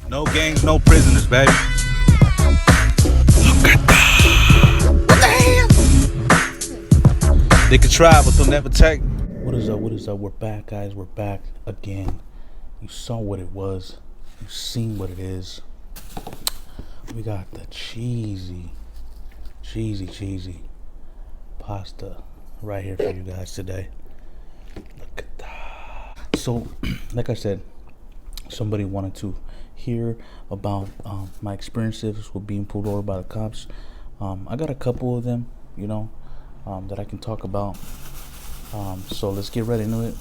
No gangs, no prisoners, baby. What the hell? They can try, but they'll never take. What is up? What is up? We're back, guys. We're back again. You saw what it was. You've seen what it is. We got the cheesy pasta right here for you guys today. Look at that. So, like I said, somebody wanted to hear about my experiences with being pulled over by the cops. I got a couple of them, you know, that I can talk about. So let's get right into it.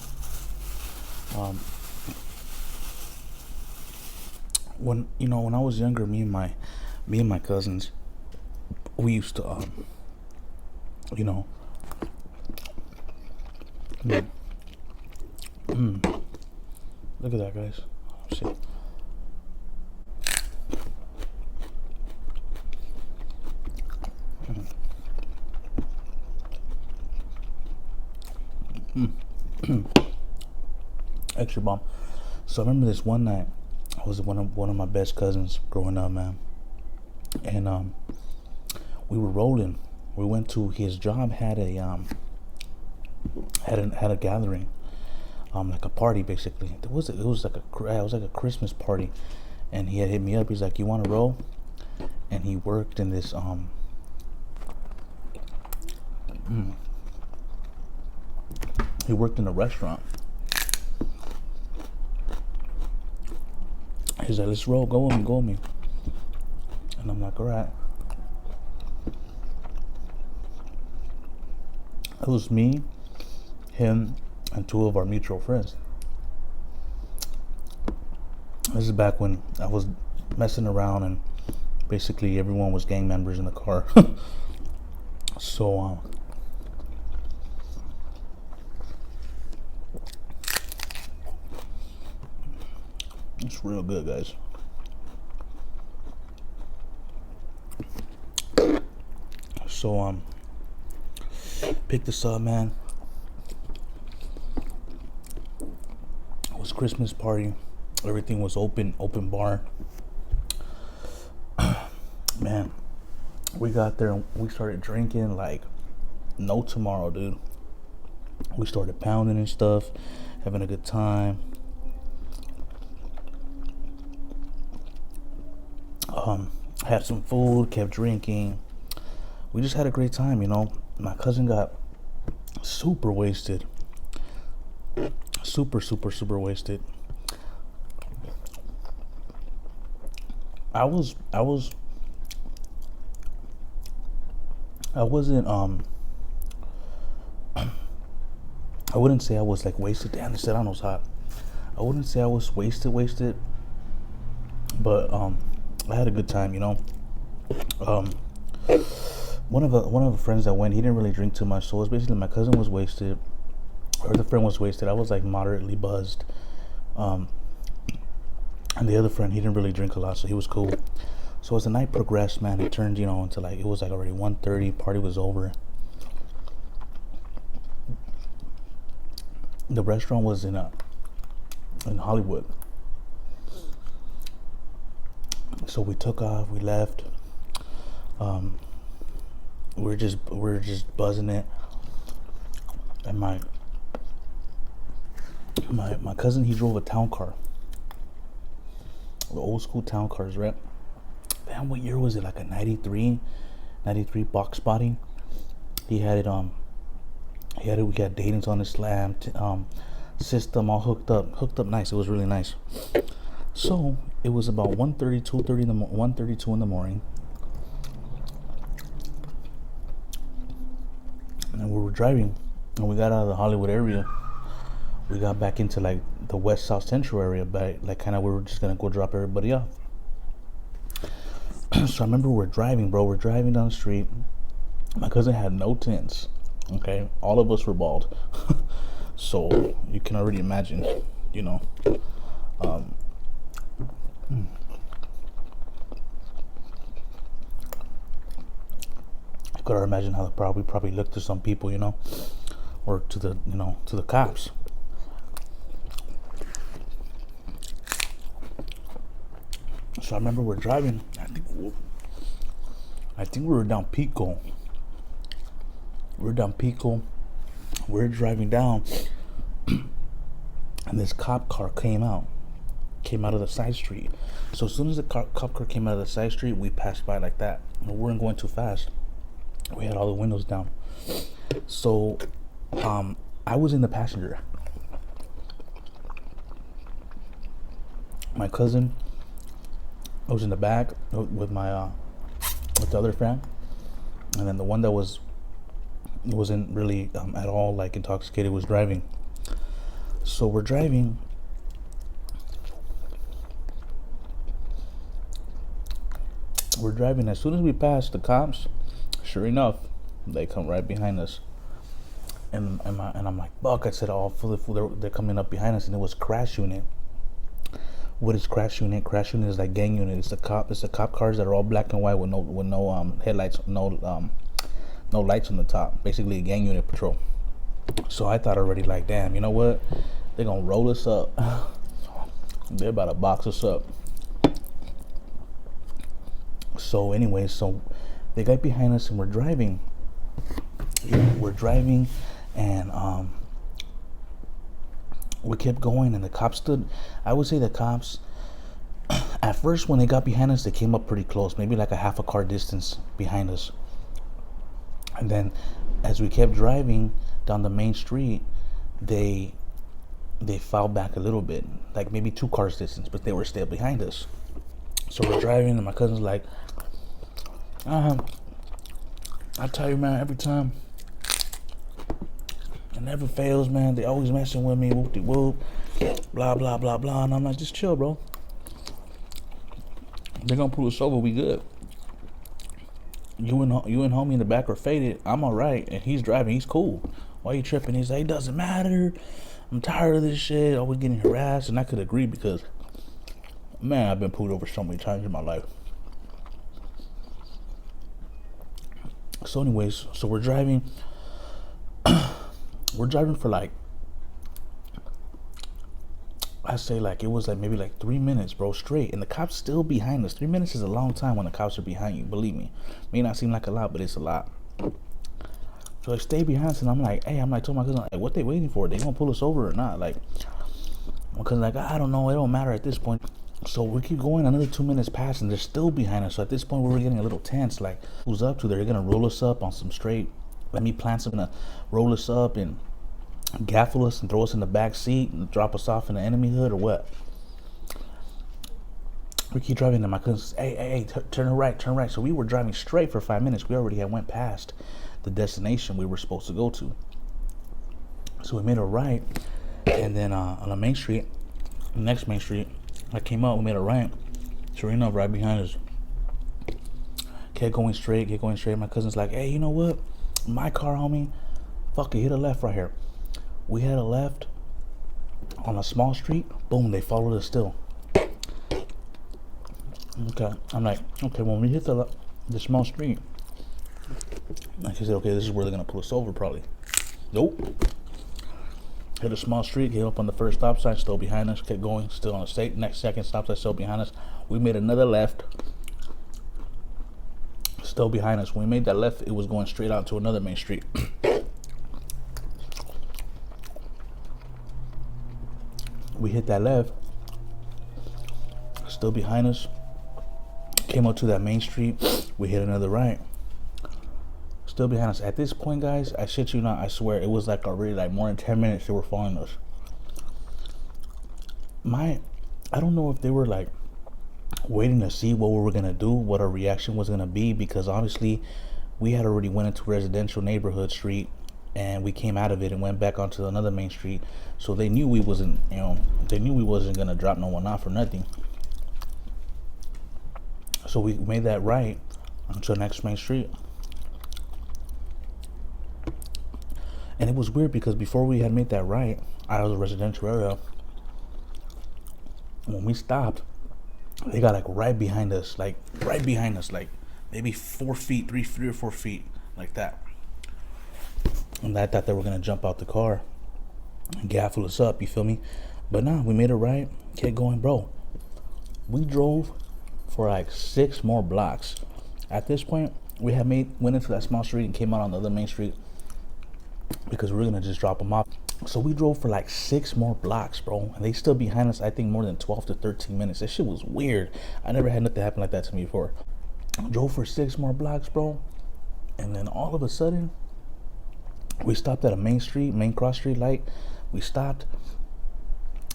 When I was younger, me and my cousins, we used to look at that, guys. Let's see. Extra bomb. So I remember this one night. I was one of my best cousins growing up, man. And we were rolling. We went to his job. Had a gathering, like a party basically. It was like a Christmas party, and he had hit me up. He's like, "You want to roll?" And he worked in this he worked in a restaurant. He's like, "Let's roll, go with me. And I'm like, all right. It was me, him, and two of our mutual friends. This is back when I was messing around and basically everyone was gang members in the car. So it's real good, guys. So picked this up, man. It was Christmas party. Everything was open bar. Man, we got there and we started drinking like no tomorrow, dude. We started pounding and stuff, having a good time. Had some food, kept drinking. We just had a great time, you know. My cousin got super wasted. Super wasted. I wasn't I wouldn't say I was like wasted. Damn, the sedan was hot. I wouldn't say I was wasted, but I had a good time, you know. One of the friends that went, he didn't really drink too much, so it was basically my cousin was wasted, or the friend was wasted. I was like moderately buzzed, and the other friend, he didn't really drink a lot, so he was cool. So as the night progressed, man, it turned, into like, it was like already 1:30, party was over. The restaurant was in Hollywood. So we took off, we left. We're just buzzing it. And my cousin, he drove a town car. The old school town cars, right? Man, what year was it? Like a 93 box body. He had it we had datings on his slam, system all hooked up nice. It was really nice. So it was about 1:32 in the morning, and we were driving, and we got out of the Hollywood area. We got back into like the West South Central area, but like kind of we were just gonna go drop everybody off. So I remember we're driving, bro. We're driving down the street. My cousin had no tints. Okay, all of us were bald. So you can already imagine, you know. I could imagine how we probably looked to some people, you know, or to the cops. So I remember we're driving. I think we were down Pico. We're driving down, and this cop car came out of the side street. So as soon as the cop car came out of the side street, we passed by like that. We weren't going too fast. We had all the windows down. So I was in the passenger. My cousin was in the back with my with the other friend, and then the one that wasn't really at all like intoxicated was driving. So we're driving. As soon as we pass the cops, sure enough, they come right behind us. And I'm like, fuck! I said, oh, they're coming up behind us, and it was crash unit. What is crash unit? Crash unit is like gang unit. It's the cop cars that are all black and white with no headlights, no lights on the top. Basically a gang unit patrol. So I thought already, like, damn, you know what? They're gonna roll us up. They're about to box us up. So anyway, so they got behind us and we're driving. And we kept going, and the cops stood. I would say the cops, at first when they got behind us, they came up pretty close, maybe like a half a car distance behind us. And then as we kept driving down the main street, they filed back a little bit, like maybe 2 cars distance, but they were still behind us. So we're driving, and my cousin's like, I tell you, man, every time, it never fails, man. They always messing with me, whoop-de-whoop, blah, blah, blah, blah. And I'm like, just chill, bro. They're gonna pull us over, we good. You and homie in the back are faded. I'm all right, and he's driving. He's cool. Why you tripping? He's like, it doesn't matter. I'm tired of this shit. Always getting harassed, and I could agree because, man, I've been pulled over so many times in my life. So, anyways, so we're driving. We're driving for like, I say like, it was like maybe like 3 minutes, bro, straight, and the cops still behind us. 3 minutes is a long time when the cops are behind you, believe me. May not seem like a lot, but it's a lot. So they stay behind us, and I'm like, hey, told my cousin, like, what they waiting for? They gonna pull us over or not? Like, my cousin's like, I don't know, it don't matter at this point. So we keep going, another 2 minutes pass, and they're still behind us. So at this point, we were getting a little tense, like, who's up to? They're gonna roll us up on some straight, let me plant some, gonna roll us up and gaffle us and throw us in the back seat and drop us off in the enemy hood, or what? We keep driving, and my cousin says, hey, turn right. So we were driving straight for 5 minutes. We already had went past the destination we were supposed to go to. So we made a right, and then on the main street, the next main street, I came up, we made a right. Sure enough, right behind us. Kept going straight. My cousin's like, hey, you know what? My car, homie, fuck it, hit a left right here. We had a left on a small street. Boom, they followed us still. Okay, I'm like, okay, when we hit the small street, I said, okay, this is where they're gonna pull us over probably. Nope. Hit a small street, hit up on the first stop sign, still behind us, kept going, still on the next second stop sign, still behind us. We made another left, still behind us. When we made that left, it was going straight out to another main street. We hit that left, still behind us. Came up to that main street, we hit another right, still behind us. At this point, guys, I shit you not, I swear, it was like already like more than 10 minutes they were following us. I don't know if they were like waiting to see what we were gonna do, what our reaction was gonna be, because obviously we had already went into residential neighborhood street, and we came out of it and went back onto another main street. So they knew we wasn't, gonna drop no one off or nothing. So we made that right onto the next main street. And it was weird because before we had made that right out of the residential area, when we stopped, they got like right behind us, like maybe 4 feet, 3 or 4 feet, like that. And I thought they were gonna jump out the car and gaffle us up, you feel me? But nah, we made it right, kept going, bro. We drove for like 6 more blocks. At this point, we had went into that small street and came out on the other main street because we were gonna just drop them off. So we drove for like 6 more blocks, bro, and they still behind us. I think more than 12 to 13 minutes. That shit was weird. I never had nothing happen like that to me before. Drove for 6 more blocks, bro, and then all of a sudden we stopped at a main cross street light. We stopped.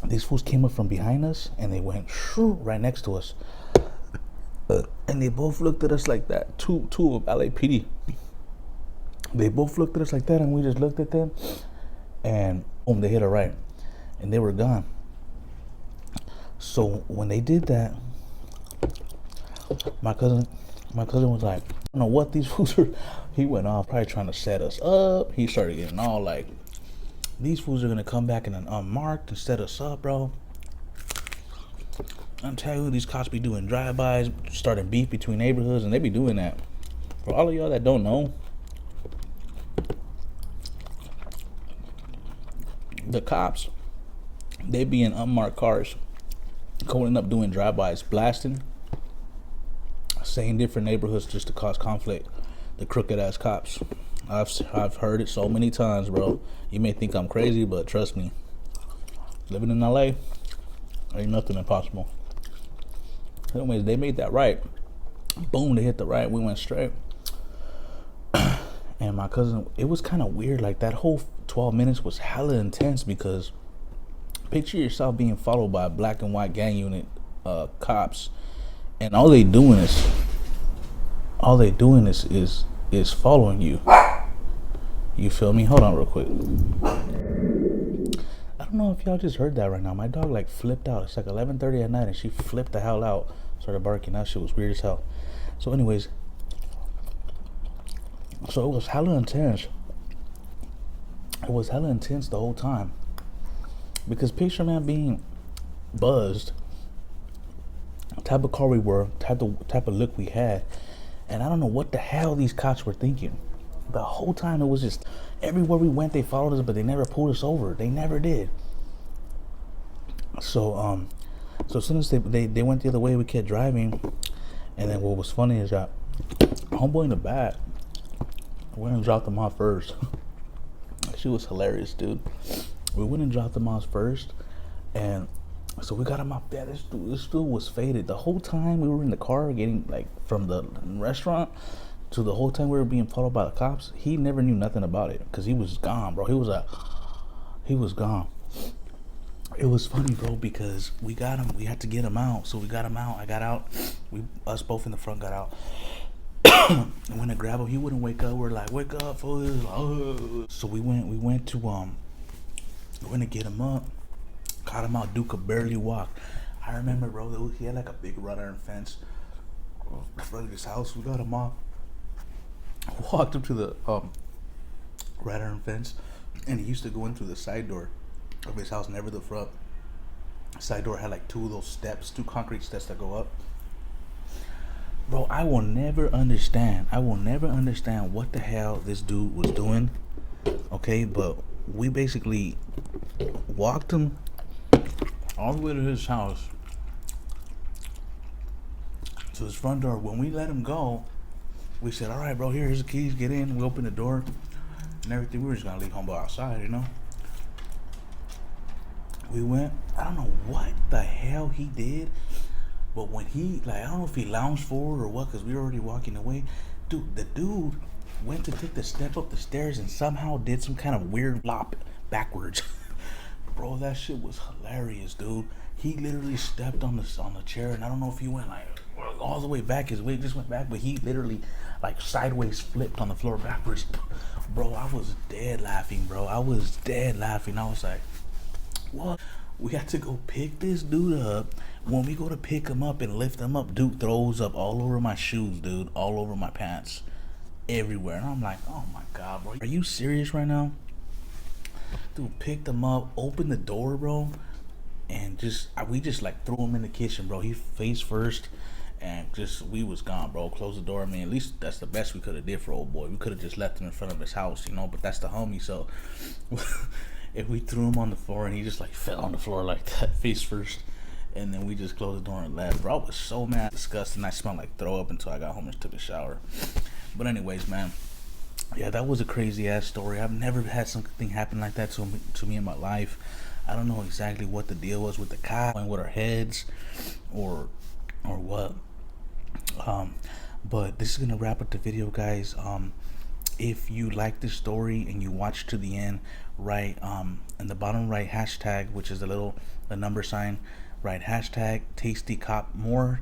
These fools came up from behind us and they went shoo, right next to us, and they both looked at us like that. Two of LAPD. They both looked at us like that, and we just looked at them, and boom, they hit a right, and they were gone. So when they did that, my cousin was like, I don't know what these fools are. He went off, probably trying to set us up. He started getting all like, these fools are gonna come back in an unmarked and set us up, bro. I'm telling you, these cops be doing drive-bys, starting beef between neighborhoods, and they be doing that. For all of y'all that don't know, the cops, they be in unmarked cars, going up doing drive-bys, blasting, saying different neighborhoods just to cause conflict. The crooked ass cops. I've heard it so many times, bro. You may think I'm crazy, but trust me, living in LA, ain't nothing impossible. Anyways, they made that right. Boom, they hit the right. We went straight. And my cousin, it was kind of weird. Like that whole 12 minutes was hella intense because picture yourself being followed by a black and white gang unit, cops, and all they doing is following you. You feel me? Hold on real quick. I don't know if y'all just heard that right now. My dog like flipped out. It's like 11:30 at night and she flipped the hell out. Started barking. That shit was weird as hell. So anyways, so it was hella intense. It was hella intense the whole time. Because picture man being buzzed, type of car we were, type of look we had, and I don't know what the hell these cops were thinking. The whole time it was just, everywhere we went they followed us, but they never pulled us over. They never did. So so as soon as they went the other way, we kept driving. And then what was funny is that homeboy in the back went and dropped them off first. She was hilarious, dude. We went and dropped them off first, and so we got him up there. This dude was faded the whole time we were in the car, getting like from the restaurant to the whole time we were being followed by the cops. He never knew nothing about it because he was gone, bro. He was gone. It was funny, bro, because we got him. We had to get him out, so we got him out. I got out. Us both in the front got out. And when I grabbed him, he wouldn't wake up. We're like, wake up, fool. So we went to get him up. Caught him out. Dude could barely walk. I remember, bro, he had like a big wrought iron fence in front of his house. We got him off. Walked up to the wrought iron fence, and he used to go in through the side door of his house, never the front. Side door had like two concrete steps that go up. Bro, I will never understand what the hell this dude was doing. Okay, but we basically walked him all the way to his house, to his front door. When we let him go, we said, all right, bro, here's the keys, get in. We opened the door and everything. We were just gonna leave homeboy outside, you know. We went, I don't know what the hell he did, but when he, like, I don't know if he lounged forward or what, because we were already walking away. Dude, the dude went to take the step up the stairs and somehow did some kind of weird flop backwards. Bro, that shit was hilarious, dude. He literally stepped on the chair, and I don't know if he went like all the way back. His weight just went back, but he literally like sideways flipped on the floor backwards. Bro, I was dead laughing, bro. I was like, what? We had to go pick this dude up. When we go to pick him up and lift him up, dude throws up all over my shoes, dude, all over my pants, everywhere. And I'm like, oh my God, bro, are you serious right now? Dude picked him up, opened the door, bro, and we just like threw him in the kitchen, bro. He face first, and we was gone, bro. Close the door. I mean, at least that's the best we could have did for old boy. We could have just left him in front of his house, you know, but that's the homie, so if we threw him on the floor and he just like fell on the floor like that, face first, and then we just closed the door and left. Bro, I was so mad, disgusting. I smelled like throw up until I got home and took a shower. But anyways, man, yeah, that was a crazy ass story. I've never had something happen like that to me in my life. I don't know exactly what the deal was with the cop and with our heads, or what. But this is gonna wrap up the video, guys. If you like this story and you watch to the end, write in the bottom right hashtag, which is the number sign, write hashtag tasty cop, more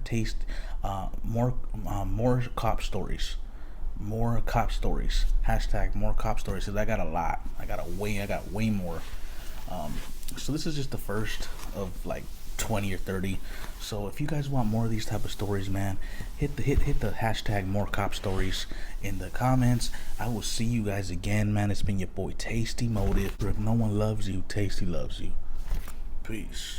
cop stories, hashtag more cop stories, because I got a lot. I got way more. So this is just the first of like 20 or 30. So if you guys want more of these type of stories, man, hit the hashtag more cop stories in the comments. I will see you guys again, man. It's been your boy Tastee Motive. If no one loves you, Tastee loves you. Peace.